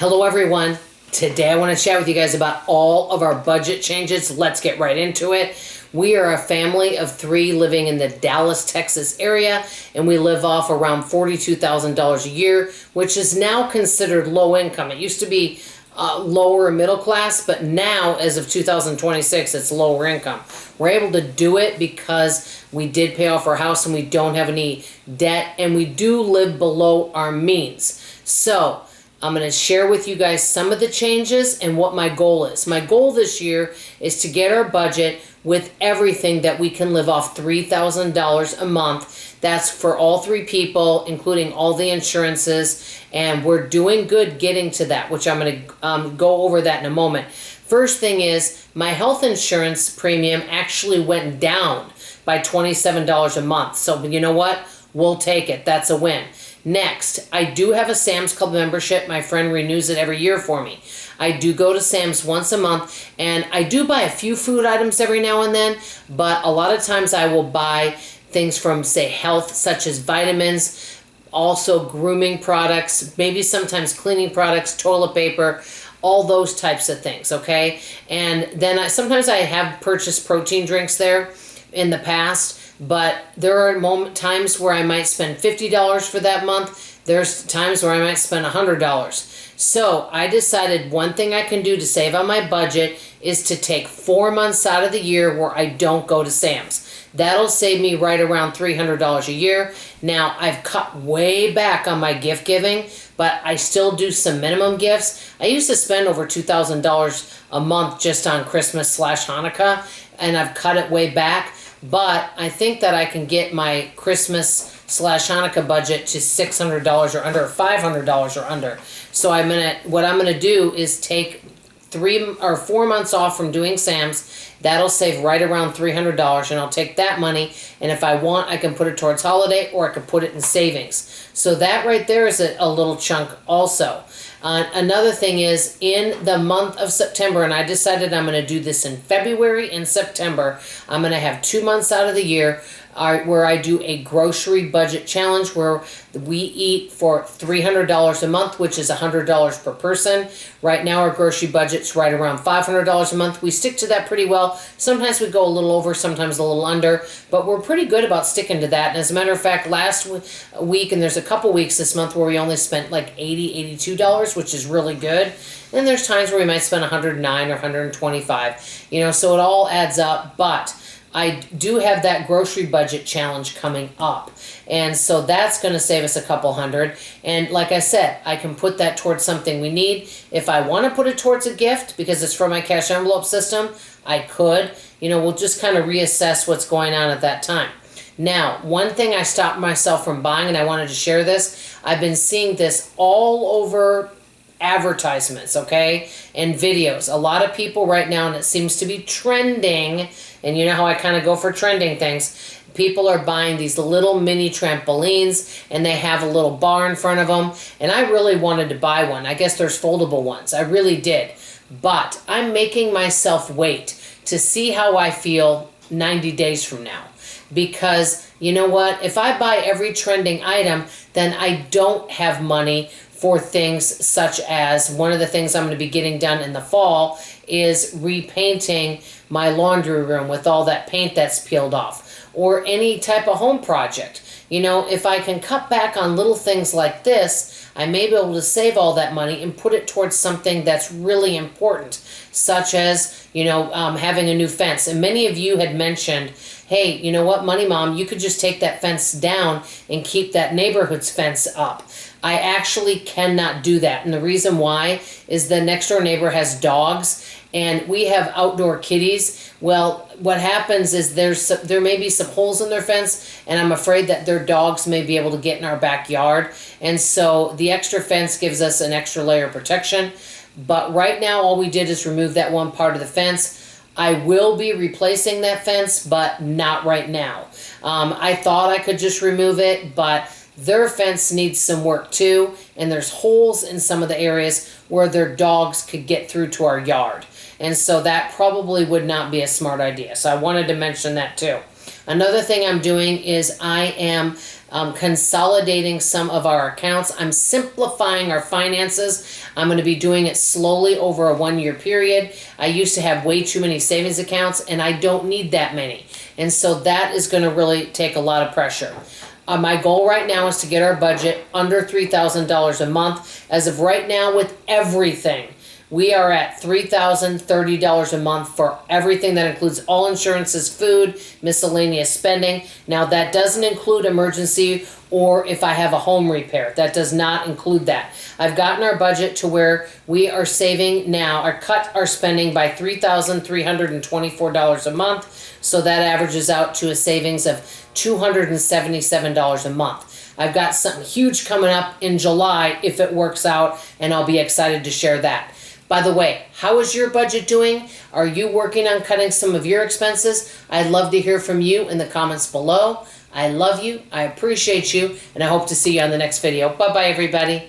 Hello everyone. Today I want to chat with you guys about all of our budget changes. Let's get right into it. We are a family of 3 living in the Dallas, Texas area, and we live off around $42,000 a year, which is now considered low income. It used to be lower middle class, but now as of 2026 it's lower income. We're able to do it because we did pay off our house and we don't have any debt, and we do live below our means. So I'm going to share with you guys some of the changes and what my goal is. My goal this year is to get our budget with everything that we can live off $3,000 a month. That's for all 3 people, including all the insurances, and we're doing good getting to that, which I'm going to go over that in a moment. First thing is, my health insurance premium actually went down by $27 a month. So you know what? We'll take it. That's a win. Next, I do have a Sam's Club membership. My friend renews it every year for me. I do go to Sam's once a month, and I do buy a few food items every now and then, but a lot of times I will buy things from, say, health, such as vitamins, also grooming products, maybe sometimes cleaning products, toilet paper, all those types of things, okay? And then sometimes I have purchased protein drinks there in the past, but there are times where I might spend $50 for that month. There's times where I might spend $100. So I decided one thing I can do to save on my budget is to take 4 months out of the year where I don't go to Sam's. That'll save me right around $300 a year. Now, I've cut way back on my gift giving, but I still do some minimum gifts. I used to spend over $2,000 a month just on Christmas/Hanukkah, and I've cut it way back. But I think that I can get my Christmas/Hanukkah budget to $600 or under, or $500 or under. So what I'm gonna do is take 3 or 4 months off from doing Sam's. That'll save right around $300, and I'll take that money, and if I want, I can put it towards holiday, or I can put it in savings. So that right there is a little chunk also. Another thing is, in the month of September, and I decided I'm going to do this in February and September, I'm going to have 2 months out of the year where I do a grocery budget challenge where we eat for $300 a month, which is $100 per person. Right now our grocery budget's right around $500 a month. We stick to that pretty well. Sometimes we go a little over, sometimes a little under, but we're pretty good about sticking to that. And as a matter of fact, last week, and there's a couple weeks this month where we only spent like $80, $82, which is really good. And there's times where we might spend $109 or $125, so it all adds up. But I do have that grocery budget challenge coming up, and so that's going to save us a couple hundred. And like I said, I can put that towards something we need. If I want to put it towards a gift because it's for my cash envelope system, I could. We'll just kind of reassess what's going on at that time. Now, one thing I stopped myself from buying, and I wanted to share this, I've been seeing this all over advertisements, okay, and videos. A lot of people right now, and it seems to be trending, and you know how I kind of go for trending things, people are buying these little mini trampolines, and they have a little bar in front of them, and I really wanted to buy one. I guess there's foldable ones. I really did. But I'm making myself wait to see how I feel 90 days from now. Because, you know what, if I buy every trending item, then I don't have money for things such as, one of the things I'm going to be getting done in the fall is repainting my laundry room with all that paint that's peeled off, or any type of home project. If I can cut back on little things like this, I may be able to save all that money and put it towards something that's really important, such as, having a new fence. And many of you had mentioned, hey, you know what, Money Mom, you could just take that fence down and keep that neighborhood's fence up. I actually cannot do that. And the reason why is the next door neighbor has dogs, and we have outdoor kitties. Well, what happens is there may be some holes in their fence, and I'm afraid that their dogs may be able to get in our backyard. And so the extra fence gives us an extra layer of protection. But right now, all we did is remove that one part of the fence. I will be replacing that fence, but not right now. I thought I could just remove it, but their fence needs some work too, and there's holes in some of the areas where their dogs could get through to our yard. And so that probably would not be a smart idea. So I wanted to mention that too. Another thing I'm doing is I am consolidating some of our accounts. I'm simplifying our finances. I'm going to be doing it slowly over a 1-year period. I used to have way too many savings accounts, and I don't need that many. And so that is going to really take a lot of pressure. My goal right now is to get our budget under $3,000 a month. As of right now, with everything, we are at $3,030 a month for everything. That includes all insurances, food, miscellaneous spending. Now, that doesn't include emergency or if I have a home repair. That does not include that. I've gotten our budget to where we are saving now, or cut our spending by $3,324 a month. So that averages out to a savings of $277 a month. I've got something huge coming up in July if it works out, and I'll be excited to share that. By the way, how is your budget doing? Are you working on cutting some of your expenses? I'd love to hear from you in the comments below. I love you, I appreciate you, and I hope to see you on the next video. Bye-bye, everybody.